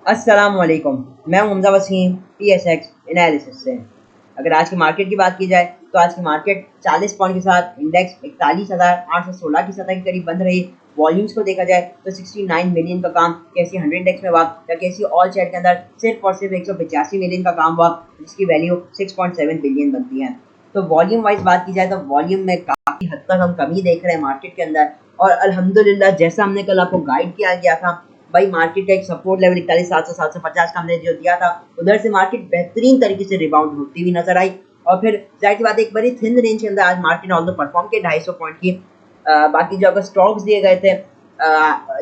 अस्सलामुअलैकुम। मैं हूं हमजा वसीम PSX एनालिसिस से। अगर आज की मार्केट की बात की जाए तो आज की मार्केट 40 पॉइंट के साथ इंडेक्स 41,816 की सतह के करीब बंद रही। वॉल्यूम्स को देखा जाए तो 69 मिलियन का काम KSE 100 इंडेक्स में हुआ, या KSE ऑल शेयर के अंदर सिर्फ और सिर्फ 185 मिलियन का काम हुआ, जिसकी वैल्यू 6.7 बिलियन बनती है। तो वॉल्यूम वाइज बात की जाए तो वॉल्यूम में काफ़ी हद तक हम कमी देख रहे हैं मार्केट के अंदर। और अल्हम्दुलिल्लाह जैसा हमने कल आपको गाइड किया गया था भाई, मार्केट का एक सपोर्ट लेवल 41,700 750 का हमने जो दिया था, उधर से मार्केट बेहतरीन तरीके से रिबाउंड होती हुई नजर आई। और फिर जाहिर सी बात है एक बड़ी थिन रेंज के अंदर आज मार्केट ऑल्दो परफॉर्म किया 250 पॉइंट की। बाकी जो अगर स्टॉक्स दिए गए थे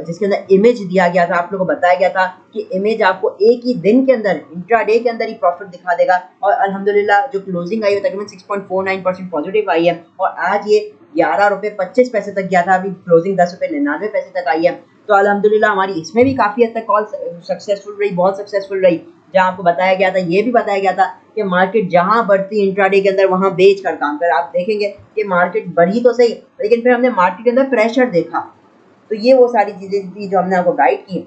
जिसके अंदर इमेज दिया गया था, आप लोगों को बताया गया था कि इमेज आपको एक ही दिन के अंदर इंट्राडे के अंदर ही प्रॉफिट दिखा देगा। और अल्हम्दुलिल्लाह जो क्लोजिंग आई वो तकरीबन 6.49% पॉजिटिव आई है, और आज ये 11 रुपये 25 पैसे तक गया था, अभी क्लोजिंग 10 रुपये 99 पैसे तक आई है। तो अल्हम्दुलिल्लाह हमारी इसमें भी काफ़ी हद तक कॉल सक्सेसफुल रही, बहुत सक्सेसफुल रही। जहाँ आपको बताया गया था, ये भी बताया गया था कि मार्केट जहाँ बढ़ती है इंट्राडे के अंदर वहाँ बेच कर काम कर। आप देखेंगे कि मार्केट बढ़ी तो सही, लेकिन फिर हमने मार्केट के अंदर प्रेशर देखा। तो ये वो सारी चीज़ें थी जो हमने आपको गाइड की,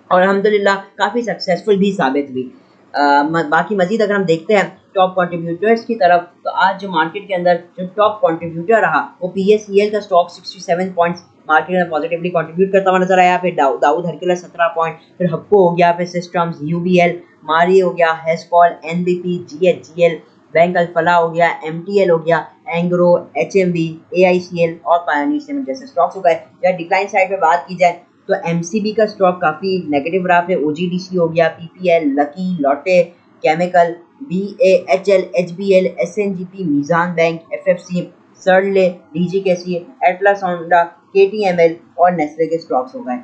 और अल्हम्दुलिल्लाह काफ़ी सक्सेसफुल भी साबित हुई। बाकी मज़ीद अगर हम देखते हैं टॉप कंट्रीब्यूटर्स की तरफ, तो आज जो मार्केट के अंदर जो टॉप कंट्रीब्यूटर रहा वो PSEL का स्टॉक 67 पॉइंट्स मार्केट में पॉजिटिवली कंट्रीब्यूट करता हुआ नजर आया। फिर दाऊद हरकुलस 17 पॉइंट, फिर हप्को हो गया, फिर सिस्टम्स, UBL, मारी हो गया, Hascol, NBP, GHGL, bank Alfalah हो गया, MTL हो गया, एंग्रो, HMB, AICL और पायोनियर सीमेंट जैसे स्टॉक्स हो गए। या डिक्लाइन साइड पे बात की जाए तो MCB का स्टॉक काफ़ी नेगेटिव रहा। फिर OGDC हो गया, PPL, Lucky, Lotte chemical, BAHL, HBL, SNGP, Meezan bank, FFC, Searle, DGKC, Atlas Honda, KTML और नेस्ले के स्टॉक्स हो गए।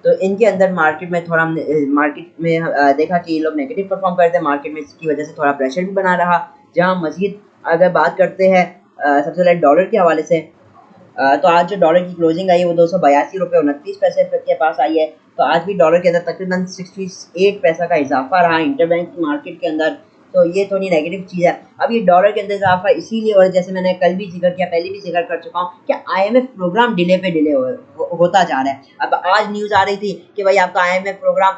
तो इनके अंदर मार्केट में थोड़ा मार्केट में देखा कि ये लोग नेगेटिव परफॉर्म करते हैं, मार्केट में इसकी वजह से थोड़ा प्रेशर भी बना रहा। जहाँ मजीद अगर बात करते हैं सबसे पहले डॉलर के हवाले से, तो आज जो डॉलर की क्लोजिंग आई है वो 282 रुपये 29 पैसे के पास आई है। तो आज भी डॉलर के अंदर तकरीबन 68 पैसा का इजाफा रहा इंटरबैंक की मार्केट के अंदर। तो ये थोड़ी नेगेटिव चीज़ है। अब ये डॉलर के अंदर इजाफा इसीलिए, और जैसे मैंने कल भी जिक्र किया, पहले भी जिक्र कर चुका हूँ कि IMF प्रोग्राम डिले पे डिले होता जा रहा है। अब आज न्यूज़ आ रही थी कि भाई आपका IMF प्रोग्राम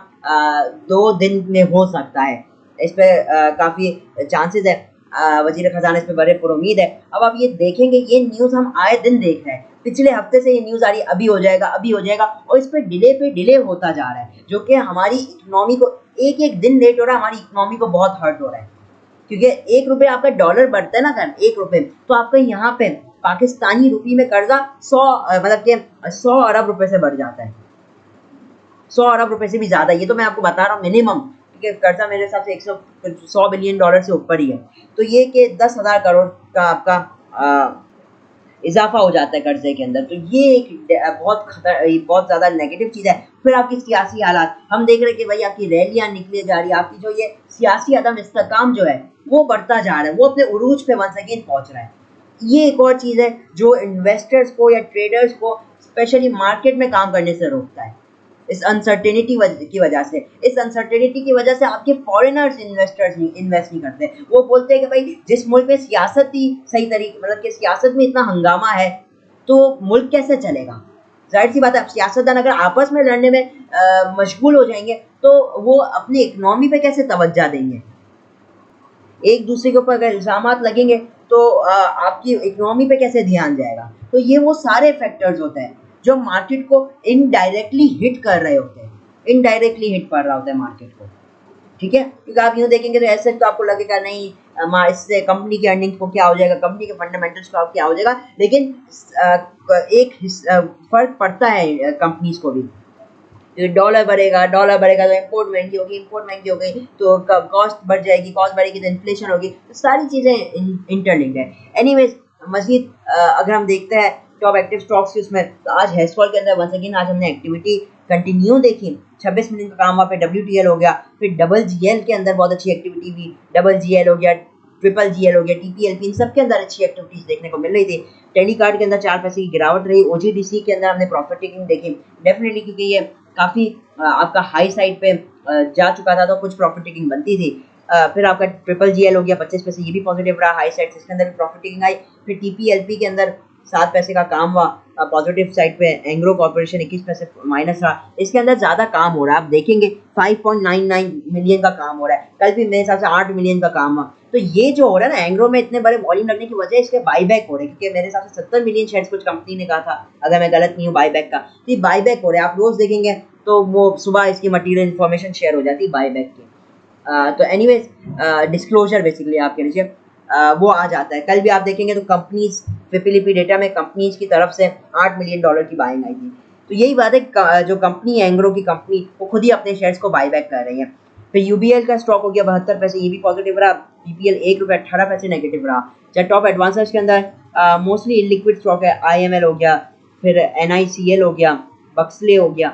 2 दिन में हो सकता है। इस पर काफ़ी चांसेस है, वजीर खजाना इस पे बड़े पुरुमीद है। अब आप ये देखेंगे, ये न्यूज़ हम आए दिन देख रहे हैं, पिछले हफ्ते से ये न्यूज़ आ रही है अभी हो जाएगा अभी हो जाएगा, और इस पे डिले होता जा रहा है, जो कि हमारी इकोनॉमी को एक एक दिन लेट हो रहा है, हमारी इकोनॉमी को बहुत हर्ट हो रहा है। क्योंकि 1 रुपये आपका डॉलर बढ़ता है ना, अगर 1 रुपये, तो आपका यहाँ पे पाकिस्तानी रुपये में कर्जा 100 मतलब कि 100 अरब रुपए से बढ़ जाता है, 100 अरब रुपए से भी ज़्यादा। ये तो मैं आपको बता रहा हूँ मिनिमम, क्योंकि कर्जा मेरे हिसाब से 100 बिलियन डॉलर से ऊपर ही है। तो ये कि 10,000 करोड़ का आपका इजाफा हो जाता है कर्जे के अंदर। तो ये एक बहुत ज़्यादा नेगेटिव चीज़ है। फिर आपकी सियासी हालात हम देख रहे हैं कि भाई आपकी रैलियाँ निकली जा रही है, आपकी जो ये सियासी अदम इस्तेकाम जो है वो बढ़ता जा रहा है, वो अपने उरूज पे वंस अगेन पहुँच रहा है। ये एक और चीज़ है जो इन्वेस्टर्स को या ट्रेडर्स को स्पेशली मार्केट में काम करने से रोकता है। इस अनसर्टेनिटी की वजह से, इस अनसर्टेनिटी की वजह से आपके फॉरेनर्स इन्वेस्टर्स नहीं इन्वेस्ट नहीं करते। वो बोलते हैं कि भाई जिस मुल्क में सियासत ही सही तरीके, मतलब कि सियासत में इतना हंगामा है तो मुल्क कैसे चलेगा। जाहिर सी बात है, सियासतदान अगर आपस में लड़ने में मशगूल हो जाएंगे तो वो अपनी इकनॉमी पे कैसे तवज्जो देंगे। एक दूसरे के ऊपर अगर इल्ज़ामात लगेंगे तो आपकी इकोनॉमी पे कैसे ध्यान जाएगा। तो ये वो सारे फैक्टर्स होते हैं जो मार्केट को इनडायरेक्टली हिट कर रहे होते हैं, इनडायरेक्टली हिट पड़ रहा होता है मार्केट को। ठीक है, क्योंकि आप यूँ देखेंगे तो ऐसे तो आपको लगेगा नहीं इससे कंपनी की अर्निंग्स को क्या हो जाएगा, कंपनी के फंडामेंटल्स को क्या हो जाएगा, लेकिन एक फ़र्क पड़ता है कंपनीज को भी। डॉलर बढ़ेगा तो इंपोर्ट महंगी होगी, इंपोर्ट महंगी हो गई तो कॉस्ट बढ़ जाएगी, कॉस्ट बढ़ेगी तो इन्फ्लेशन होगी। तो सारी चीज़ें इंटरलिंक्ड है। एनीवेज मज़ीद अगर हम देखते हैं टॉप एक्टिव स्टॉक्स की उसमें, तो आज हेस्कॉल के अंदर वंस अगेन आज हमने एक्टिविटी कंटिन्यू देखी। 26 मिलियन का काम हुआ, फिर WTL हो गया, फिर डबल GL के अंदर बहुत अच्छी एक्टिविटी हुई। डबल GL हो गया, ट्रिपल GL हो गया, TPLP, इन सब के अंदर अच्छी एक्टिविटीज़ देखने को मिल रही थी। टेलीकार्ड के अंदर 4 पैसे की गिरावट रही। OGDC के अंदर हमने प्रॉफिट टेकिंग देखी डेफिनेटली, क्योंकि ये काफ़ी आपका हाई साइड पे जा चुका था तो कुछ प्रॉफिट टेकिंग बनती थी। फिर आपका ट्रिपल GL हो गया 25 पैसे, ये भी पॉजिटिव रहा हाई साइड से, इसके अंदर भी प्रॉफिट टेकिंग आई। फिर TPLP के अंदर 7 पैसे का काम हुआ। पॉजिटिव साइड पे एंग्रो कॉर्पोरेशन 21 पैसे माइनस रहा। इसके अंदर ज़्यादा काम हो रहा है, आप देखेंगे 5.99 मिलियन का काम हो रहा है, कल भी मेरे हिसाब से 8 मिलियन का काम हुआ। तो ये जो हो रहा है ना, एंग्रो में इतने बड़े वॉल्यूम लगने की वजह इसके बाईबैक हो रहे हैं, क्योंकि मेरे हिसाब से 70 मिलियन शेयर्स कुछ कंपनी ने कहा था, अगर मैं गलत नहीं हूँ बाईबैक का। तो ये बाईबैक हो रहे हैं, आप रोज देखेंगे तो वो सुबह इसकी मटेरियल इन्फॉर्मेशन शेयर हो जाती है बाईबैक की। तो एनीवेज डिस्क्लोजर बेसिकली आप कह लीजिए वो आ जाता है। कल भी आप देखेंगे तो कंपनीज फिपिलिपी डेटा में कंपनीज की तरफ से $8 मिलियन की बाइंग आई थी। तो यही बात है, जो कंपनी एंग्रो की कंपनी वो खुद ही अपने शेयर्स को बाईबैक कर रही है। फिर यूबीएल का स्टॉक हो गया 72 पैसे, ये भी पॉजिटिव रहा। बीपीएल ₹1.18 नेगेटिव रहा। चाहे टॉप एडवांसर्स के अंदर मोस्टली इलिक्विड स्टॉक है, आईएमएल हो गया, फिर एनआईसीएल हो गया, बक्सले हो गया,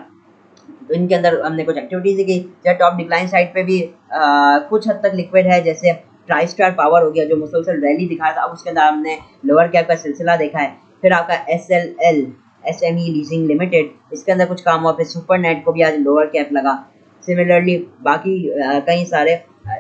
तो इनके अंदर हमने कुछ एक्टिविटीज देखी। चाहे टॉप डिक्लाइन साइड पे भी कुछ हद तक लिक्विड है, जैसे ट्राई स्टार पावर हो गया जो मुसलसल रैली दिखाया था, अब उसके अंदर हमने लोअर कैप का सिलसिला देखा है। फिर आपका एसएलएल एसएमई लीजिंग लिमिटेड, इसके अंदर कुछ काम हुआ। फिर सुपरनेट को भी आज लोअर कैप लगा। सिमिलरली बाकी कई सारे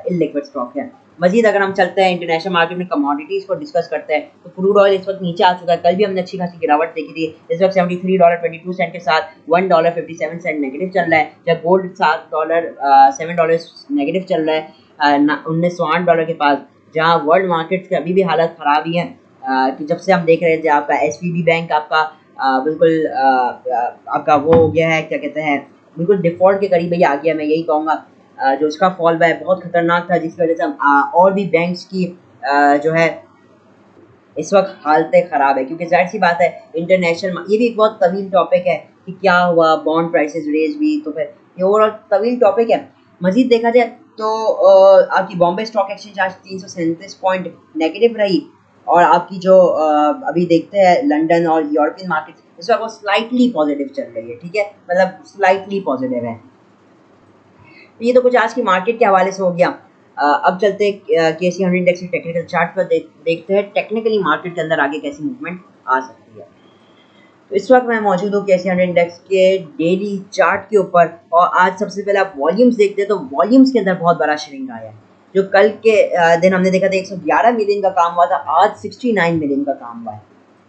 इलिक्विड स्टॉक हैं। मजीद अगर हम चलते हैं इंटरनेशनल मार्केट में कमोडिटीज़ को डिस्कस करते हैं, तो क्रूड ऑयल इस वक्त नीचे आ चुका है। कल भी हमने अच्छी खासी गिरावट देखी थी, इस वक्त $73.22 के साथ $1.57 नेगेटिव चल रहा है। जब गोल्ड $7 नेगेटिव चल रहा है $1908 के पास, जहाँ वर्ल्ड मार्केट्स की अभी भी हालत ख़राब ही है। कि जब से हम देख रहे थे आपका एसवीबी बैंक आपका बिल्कुल आपका वो हो गया है, क्या कहते हैं, बिल्कुल डिफ़ॉल्ट के करीब ही आ गया, मैं यही कहूँगा। जो इसका फॉल बैक बहुत खतरनाक था, जिसकी वजह से और भी बैंक्स की जो है इस वक्त हालतें ख़राब है, क्योंकि जाहिर सी बात है इंटरनेशनल, ये भी एक बहुत तवील टॉपिक है कि क्या हुआ, बॉन्ड प्राइसेस रेज हुई, तो फिर ये ओवरऑल तवील टॉपिक है। मजीद देखा जाए तो आपकी बॉम्बे स्टॉक एक्सचेंज आज 337 पॉइंट नेगेटिव रही, और आपकी जो अभी देखते हैं लंदन और यूरोपियन मार्केट, इस वक्त वो स्लाइटली पॉजिटिव चल रही है, ठीक है, मतलब स्लाइटली पॉजिटिव है। ये तो कुछ आज की मार्केट के हवाले से हो गया। अब चलते हैं केसी 100 इंडेक्स के टेक्निकल चार्ट पर, देखते हैं टेक्निकली मार्केट के अंदर आगे कैसी मूवमेंट आ सकती है। तो इस वक्त मैं मौजूद हूँ केसी 100 इंडेक्स के डेली चार्ट के ऊपर, और आज सबसे पहले आप वॉल्यूम्स देखते हैं तो वॉल्यूम्स के अंदर बहुत बड़ा श्रिंक आया है। जो कल के दिन हमने देखा था 111 मिलियन का काम हुआ था, आज 69 मिलियन का काम हुआ है,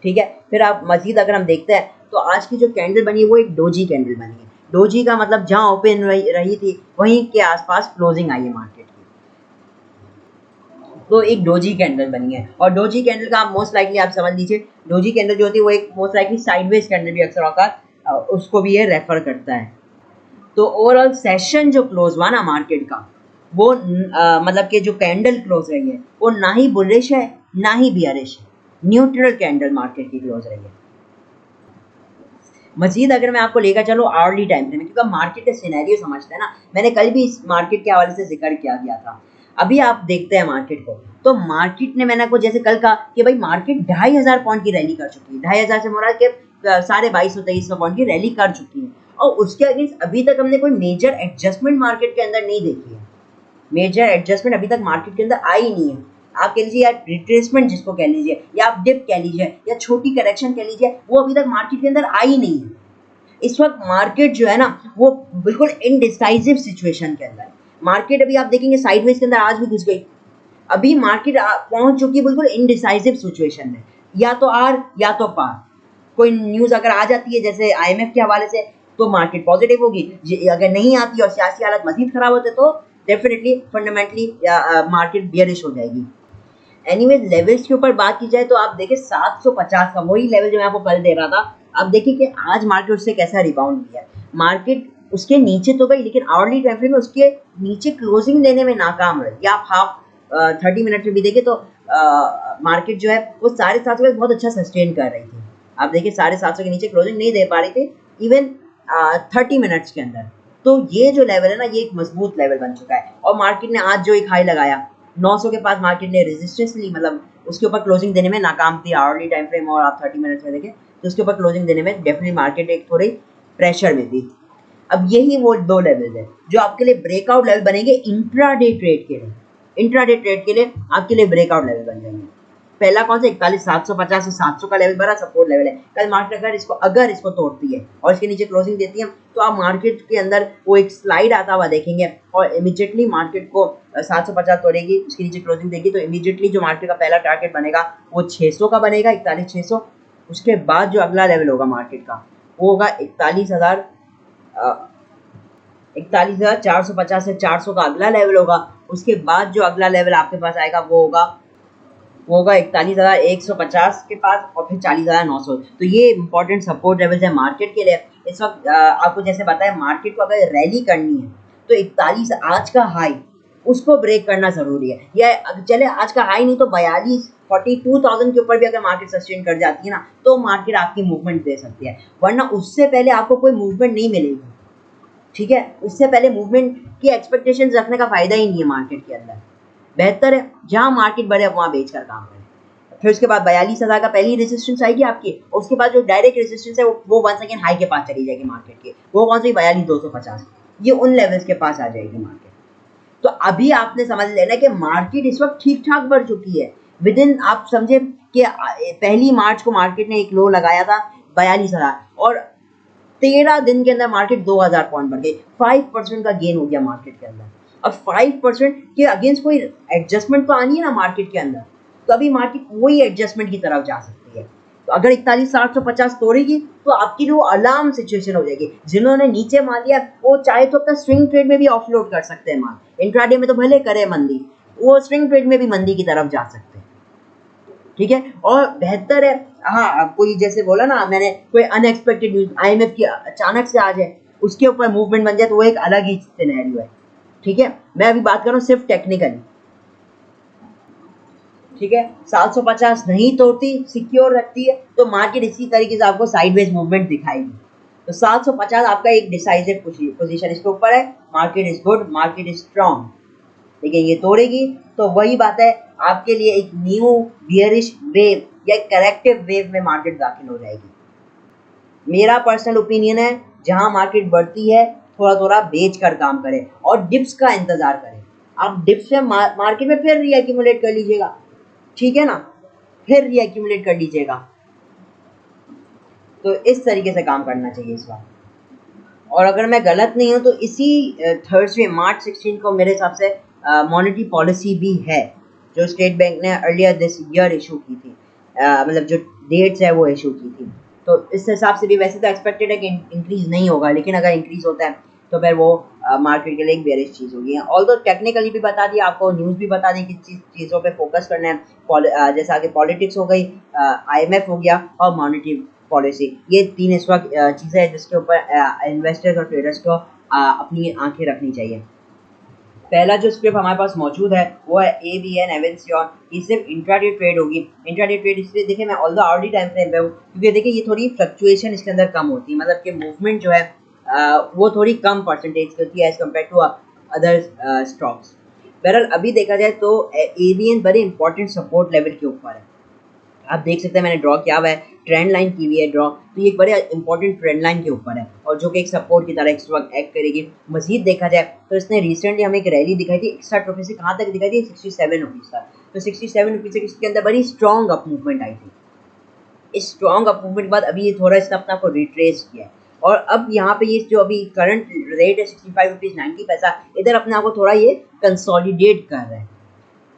ठीक है। फिर आप मजीद अगर हम देखते हैं तो आज की जो कैंडल बनी है वो एक डोजी कैंडल बनी है। डोजी का मतलब जहां ओपन रही थी वहीं के आसपास क्लोजिंग आई है मार्केट की, तो एक डोजी कैंडल बनी है। और डोजी कैंडल का आप मोस्ट लाइकली आप समझ लीजिए, डोजी कैंडल जो होती है वो एक मोस्ट लाइकली साइडवेज कैंडल भी अक्सर होकर उसको भी ये रेफर करता है। तो ओवरऑल सेशन जो क्लोज हुआ ना मार्केट का, वो मतलब कि जो कैंडल क्लोज रही है वो ना ही बुलिश है ना ही बियरिश है, न्यूट्रल कैंडल मार्केट की क्लोज रही है। मजीद अगर मैं आपको लेकर चलूँ आवर्ली टाइम फ्रेम में, क्योंकि मार्केट का सिनेरियो समझते हैं ना, मैंने कल भी इस मार्केट के हवाले से जिक्र किया गया था। अभी आप देखते हैं मार्केट को, तो मार्केट ने, मैंने आपको जैसे कल कहा कि भाई मार्केट 2500 पॉइंट की रैली कर चुकी है, 2500 से मुराद के 2250-2300 पॉइंट की रैली कर चुकी है, और उसके अगेंस्ट अभी तक हमने कोई मेजर एडजस्टमेंट मार्केट के अंदर नहीं देखी है। मेजर एडजस्टमेंट अभी तक मार्केट के अंदर आई नहीं है। आप कह लीजिए या रिट्रेसमेंट जिसको कह लीजिए, या आप डिप कह लीजिए, या छोटी करेक्शन कह लीजिए, वो अभी तक मार्केट के अंदर आई नहीं है। इस वक्त मार्केट जो है ना वो बिल्कुल इनडिसाइसिव सिचुएशन के अंदर है। मार्केट अभी आप देखेंगे साइडवेज के अंदर आज भी घुस गई। अभी मार्केट पहुंच चुकी है बिल्कुल इनडिसाइसिव सिचुएशन में, या तो आर या तो पार। कोई न्यूज़ अगर आ जाती है जैसे आईएमएफ के हवाले से तो मार्केट पॉजिटिव होगी, अगर नहीं आती और सियासी हालत मजीद खराब होते तो डेफिनेटली फंडामेंटली मार्केट बियरिश हो जाएगी। एनीवेज लेवल्स के ऊपर बात की जाए तो आप देखिए 750 का वही लेवल जो मैं आपको कल दे रहा था, आप देखिए कि आज मार्केट उससे कैसा रिबाउंड किया। मार्केट उसके नीचे तो गई, लेकिन आवर्ली टाइम फ्रेम में उसके नीचे क्लोजिंग देने में नाकाम रही। या आप हाफ 30 मिनट में भी देखें तो मार्केट जो है वो 750 पे बहुत अच्छा सस्टेन कर रही थी। आप देखिए 750 के नीचे क्लोजिंग नहीं दे पा रही थी इवन 30 मिनट्स के अंदर। तो ये जो लेवल है ना, ये एक मजबूत लेवल बन चुका है। और मार्केट ने आज जो एक हाई लगाया 900 के पास, मार्केट ने रेजिस्टेंस ली, मतलब उसके ऊपर क्लोजिंग देने में नाकाम थी आवर्ली टाइम फ्रेम, और आप 30 मिनट्स में देखें तो उसके ऊपर क्लोजिंग देने में डेफिनेटली मार्केट एक थोड़ी प्रेशर में थी। अब यही वो दो लेवल है जो आपके लिए ब्रेकआउट लेवल बनेंगे इंट्राडे ट्रेड के लिए। इंट्राडे ट्रेड के लिए आपके लिए ब्रेकआउट लेवल बन जाएंगे। पहला कौन सा, 41,750 से 700 का लेवल बड़ा सपोर्ट लेवल है। कल मार्केट अगर इसको तोड़ती है और इसके नीचे क्लोजिंग देती है तो आप मार्केट के अंदर वो एक स्लाइड आता हुआ देखेंगे, और इमीडिएटली मार्केट को 750 तोड़ेगी, उसके नीचे क्लोजिंग देगी, तो इमीडिएटली जो मार्केट का पहला टारगेट बनेगा वो 600 का बनेगा, 41,600। उसके बाद जो अगला लेवल होगा मार्केट का वो होगा 41,450 से 400 का अगला लेवल होगा। उसके बाद जो अगला लेवल आपके पास आएगा वो होगा 41,150 के पास और फिर 40,900। तो ये इंपॉर्टेंट सपोर्ट लेवल्स है मार्केट के लिए। इस वक्त आपको जैसे बताया मार्केट को अगर रैली करनी है तो 41 आज का हाई उसको ब्रेक करना जरूरी है। या चले आज का हाई नहीं तो 42,000 के ऊपर भी अगर मार्केट सस्टेन कर जाती है ना तो मार्केट आपकी मूवमेंट दे सकती है, वरना उससे पहले आपको कोई मूवमेंट नहीं मिलेगी। ठीक है, उससे पहले मूवमेंट की एक्सपेक्टेशंस रखने का फायदा ही नहीं है मार्केट के अंदर। बेहतर है जहां मार्केट बढ़े वहां बेच कर काम करें। फिर उसके बाद 42,000 का पहली रेजिस्टेंस आएगी आपकी, और उसके बाद जो डायरेक्ट रेजिस्टेंस है वो वन सेकेंड हाई के पास चली जाएगी मार्केट के। वो कौन सी 42,250, ये उन लेवल्स के पास आ जाएगी मार्केट। तो अभी आपने समझ लेना कि मार्केट इस वक्त ठीक ठाक बढ़ चुकी है। विद इन आप समझे कि पहली मार्च को मार्केट ने एक लो लगाया था 42,000 और 13 दिन के अंदर मार्केट 2,000 पॉइंट बढ़ गई। 5% का गेन हो गया मार्केट के अंदर। अब 5% के अगेंस्ट कोई एडजस्टमेंट तो आनी है ना मार्केट के अंदर, तो अभी मार्केट वही एडजस्टमेंट की तरफ जा सकती है। तो अगर 41,750 तोड़ेगी तो आपकी जो अलार्म सिचुएशन हो जाएगी। जिन्होंने नीचे मार लिया वो चाहे तो अपना स्विंग ट्रेड में भी ऑफलोड कर सकते हैं माल, इंट्राडे में तो भले करे मंदी, वो स्विंग ट्रेड में भी मंदी की तरफ जा सकते हैं। ठीक है, और बेहतर है हाँ कोई जैसे बोला ना मैंने, कोई अनएक्सपेक्टेड न्यूज IMF की अचानक से आ जाए उसके ऊपर मूवमेंट बन जाए तो वो एक अलग ही सिनेरियो है। ठीक है, मैं अभी बात कर रहा हूँ सिर्फ टेक्निकली। ठीक है, 750 नहीं तोड़ती, सिक्योर रखती है तो मार्केट इसी तरीके से आपको साइडवेज मूवमेंट दिखाएगी। तो 750 आपका एक डिसाइसिव पोजीशन इसके ऊपर है। Market is good, market is strong, लेकिन ये तोड़ेगी तो वही बात है आपके लिए एक न्यू बियरिश वेव या करेक्टिव वेव में मार्केट दाखिल हो जाएगी। मेरा पर्सनल ओपिनियन है जहां मार्केट बढ़ती है थोड़ा थोड़ा बेच कर काम करें और डिप्स का इंतजार करें। आप डिप्स में मार्केट में फिर रीएक्यूमुलेट कर लीजिएगा, ठीक है ना, फिर रीएक्यूमुलेट कर लीजिएगा। तो इस तरीके से काम करना चाहिए इस बार। और अगर मैं गलत नहीं हूँ तो इसी थर्सडे मार्च 16 को मेरे हिसाब से मॉनेटरी पॉलिसी भी है जो स्टेट बैंक ने अर्लियर दिस ईयर इशू की थी, मतलब जो डेट्स है वो इशू की थी। तो इस हिसाब से भी वैसे तो एक्सपेक्टेड है कि इंक्रीज नहीं होगा, लेकिन अगर इंक्रीज होता है तो फिर वो मार्केट के लिए एक बेरिश चीज़ होगी। ऑल्दो टेक्निकली भी बता दिया आपको, न्यूज़ भी बता दी कि चीज़ों पे फोकस करना है। जैसे आगे पॉलिटिक्स हो गई, IMF हो गया और मॉनेटरी पॉलिसी, ये तीन इस वक्त चीज़ें हैं जिसके ऊपर इन्वेस्टर्स और ट्रेडर्स को अपनी आंखें रखनी चाहिए। पहला जो स्क्रिप्ट हमारे पास मौजूद है वो है ABN एवेंसियन। ये सिर्फ इंट्राडे ट्रेड होगी। इंट्राडे ट्रेड इसलिए देखिए मैं ऑल्दो ऑलरेडी टाइम फ्रेम पे हूँ क्योंकि देखिए ये थोड़ी फ्लक्चुएशन इसके अंदर कम होती है, मतलब कि मूवमेंट जो है वो थोड़ी कम परसेंटेज की होती है as compare to other stocks. बहरहाल अभी देखा जाए तो ABN बड़े इंपॉर्टेंट सपोर्ट लेवल के ऊपर है। आप देख सकते हैं मैंने ड्रॉ किया हुआ है, ट्रेंड लाइन की हुई है ड्रॉ, तो ये एक बड़े इंपॉर्टेंट ट्रेंड लाइन के ऊपर है और जो कि एक सपोर्ट की तरह इस वक्त एक्ट करेगी। मजीद देखा जाए तो इसने रिसेंटली हमें एक रैली दिखाई थी 61 रुपये से, कहाँ तक दिखाई थी 67 रुपीज़ तक। तो 67 रुपीज़ से इसके अंदर बड़ी स्ट्रॉन्ग अप मूवमेंट आई थी। इस स्ट्रॉन्ग अप मूवमेंट के बाद अभी ये थोड़ा इसने अपना को रिट्रेस किया है और अब यहाँ पे ये जो अभी करंट रेट है 65 रुपीज़ 90 पैसा, इधर अपने आप को थोड़ा ये कंसोलिडेट कर रहा है।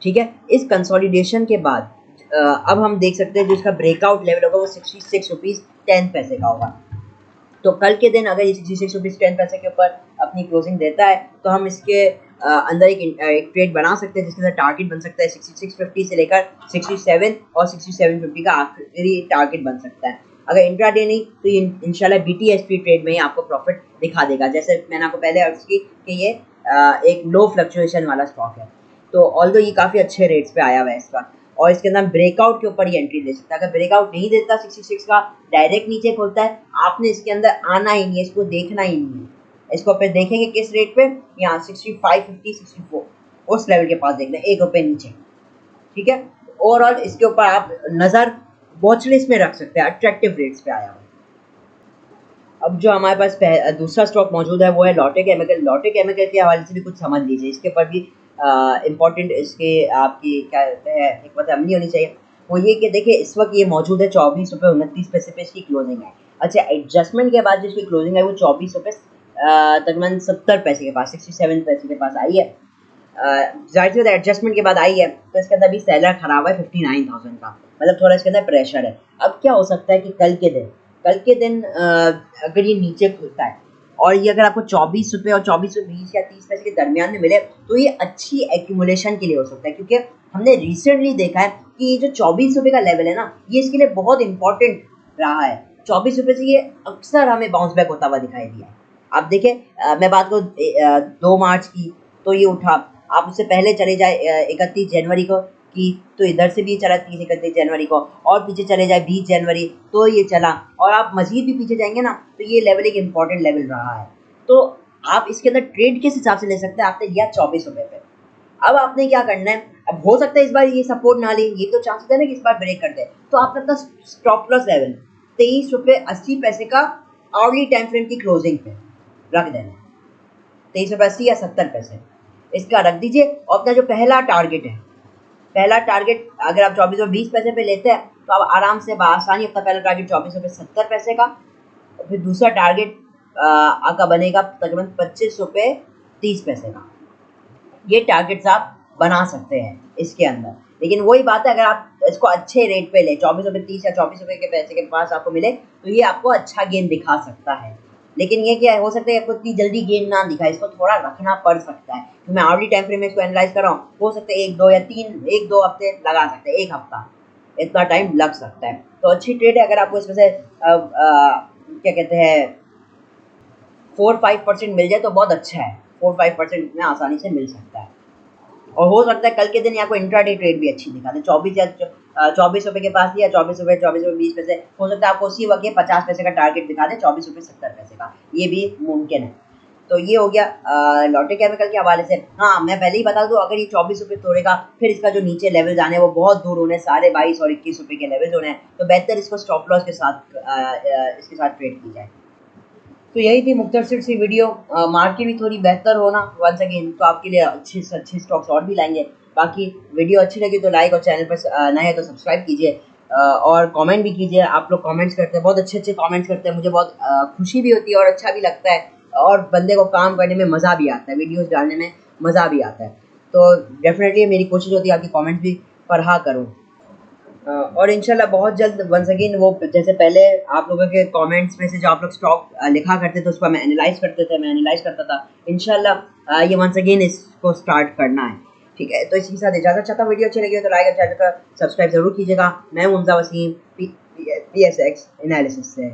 ठीक है, इस कंसोलिडेशन के बाद अब हम देख सकते हैं जो इसका ब्रेकआउट लेवल होगा वो 66 रुपीज़ 10 पैसे का होगा। तो कल के दिन अगर ये 66 रुपीज़ 10 पैसे के ऊपर अपनी क्लोजिंग देता है तो हम इसके अंदर एक ट्रेड बना सकते हैं जिसके अंदर टारगेट बन सकता है 6650 से लेकर 67 और 6750 का आखिरी टारगेट बन सकता है। अगर इंट्राडे नहीं तो ये इंशाल्लाह BTSP ट्रेड में ही आपको प्रॉफिट दिखा देगा। जैसे मैंने आपको पहले अर्ज की कि ये एक लो फ्लक्चुएशन वाला स्टॉक है, तो ऑल्दो ये काफ़ी अच्छे रेट्स पे आया हुआ है इस बार और इसके अंदर ब्रेकआउट के ऊपर ही एंट्री ले सकता है। अगर ब्रेकआउट नहीं देता 66 का, डायरेक्ट नीचे खोलता है, आपने इसके अंदर आना ही नहीं है, इसको देखना ही नहीं है। इसको फिर देखेंगे किस रेट पे, यहाँ 65, 50, 64 उस लेवल के पास देखना है, 1 रुपये नीचे। ठीक है, ओवरऑल इसके ऊपर आप नज़र वॉच लिस्ट में रख सकते हैं, अट्रैक्टिव रेट्स पे आया हुआ। अब जो हमारे पास दूसरा स्टॉक मौजूद है वो है लॉटे केमिकल। लॉटे केमिकल के हवाले से भी कुछ समझ लीजिए, इसके ऊपर भी इम्पोर्टेंट इसके आपकी क्या कहते हैं हिकमत अमली होनी चाहिए। वो ये कि देखिए इस वक्त ये मौजूद है 24 रुपये 29 पैसे पे इसकी क्लोजिंग है। अच्छा, एडजस्टमेंट के बाद जो इसकी क्लोजिंग है वो 24 रुपये तकरीबन 70 पैसे के पास, 67 पैसे के पास आई है। जाहिर सी बात है एडजस्टमेंट के बाद आई है, तो इसके अंदर भी सेलर खराब है 59,000 का, मतलब थोड़ा इसके अंदर प्रेशर है। अब क्या हो सकता है कि कल के दिन अगर ये नीचे खुलता है और ये अगर आपको 24 रुपये और 2420 या 30 पैसे के दरमियान में मिले, तो ये अच्छी एक्यूमुलेशन के लिए हो सकता है, क्योंकि हमने रिसेंटली देखा है कि ये जो 24 रुपये का लेवल है ना, ये इसके लिए बहुत इंपॉर्टेंट रहा है। 24 रुपये से ये अक्सर हमें बाउंस बैक होता हुआ दिखाई दिया है। आप देखें, मैं बात करूँ 2 मार्च की, तो ये उठा। आप उससे पहले चले जाए 31 जनवरी को की, तो इधर से भी चला 31 जनवरी को, और पीछे चले जाए 20 जनवरी, तो ये चला, और आप मजीद भी पीछे जाएंगे ना, तो ये लेवल एक इम्पॉर्टेंट लेवल रहा है। तो आप इसके अंदर ट्रेड किस हिसाब से ले सकते हैं, आपने लिया 24 रुपये पे। अब आपने क्या करना है, अब हो सकता है इस बार ये सपोर्ट ना ले, ये तो चांसेस है ना कि इस बार ब्रेक कर दे, तो आपने अपना स्टॉप लॉस लेवल 23 रुपये 80 पैसे का आवरली टाइम फ्रेम की क्लोजिंग पे रख देना है, 23 रुपये 80 या 70 पैसे इसका रख दीजिए। और अपना जो पहला टारगेट है, पहला टारगेट अगर आप 24 रुपये 20 पैसे पे लेते हैं, तो आप आराम से बआसानी अपना पहला टारगेट 24 रुपये 70 पैसे का, और फिर दूसरा टारगेट आपका बनेगा तकरीबन 25 रुपये 30 पैसे का। ये टारगेट्स आप बना सकते हैं इसके अंदर। लेकिन वही बात है, अगर आप इसको अच्छे रेट पे ले, 24 रुपये 30 या 24 रुपये के पैसे के पास आपको मिले, तो ये आपको अच्छा गेन दिखा सकता है। लेकिन ये क्या है, हो सकता है आपको इतनी जल्दी गेन ना दिखाए, इसको थोड़ा रखना पड़ सकता है। तो मैं आवरली टाइम फ्रेम में इसको एनालाइज कर रहा हूँ, हो सकता है 1-2 हफ्ते लगा सकते हैं, 1 हफ्ता इतना टाइम लग सकता है। तो अच्छी ट्रेड है, अगर आपको इसमें से क्या कहते हैं 4-5% मिल जाए तो बहुत अच्छा है। 4-5% में आसानी से मिल सकता है, और हो सकता है कल के दिन आपको इंट्राडे ट्रेड भी अच्छी दिखा दे। 24 रुपये के पास लिया, 24 रुपये 20 पैसे, हो सकता है आपको उसी वक्त 50 पैसे का टारगेट दिखा दे, 24 रुपये 70 पैसे का, ये भी मुमकिन है। तो ये हो गया लॉटरी केमिकल के हवाले से। हाँ, मैं पहले ही बता दूं, अगर ये 24 रुपये तोड़ेगा, फिर इसका जो नीचे लेवल जाने वो बहुत दूर होने, 22.5 और 21 रुपये के लेवल होने हैं, तो बेहतर इसको स्टॉप लॉस के साथ इसके साथ ट्रेड की जाए। तो यही थी मुख्तसर सी वीडियो। मार्केट भी थोड़ी बेहतर होना वंस अगेन, तो आपके लिए अच्छे से अच्छे स्टॉक्स और भी लाएंगे। बाकी वीडियो अच्छी लगी तो लाइक, और चैनल पर नए हैं तो सब्सक्राइब कीजिए, और कमेंट भी कीजिए। आप लोग कमेंट्स करते हैं, बहुत अच्छे अच्छे कमेंट्स करते हैं, मुझे बहुत खुशी भी होती है और अच्छा भी लगता है, और बंदे को काम करने में मज़ा भी आता है, वीडियोज़ डालने में मज़ा भी आता है। तो डेफिनेटली मेरी कोशिश होती है आपकी कमेंट्स भी पढ़ा करूँ, और इंशाल्लाह बहुत जल्द वंस अगेन वो जैसे पहले आप लोगों के कमेंट्स में से जो आप लोग स्टॉक लिखा करते थे, उस पर मैं एनालाइज करता था। इंशाल्लाह ये वंस अगेन इसको स्टार्ट करना है, ठीक है। तो इसी के साथ इजाज़त चाहता हूँ। वीडियो अच्छी लगी हो तो लाइक और चैनल का सब्सक्राइब जरूर कीजिएगा। मैं हूं हमजा वसीम, PSX एनालिसिस से।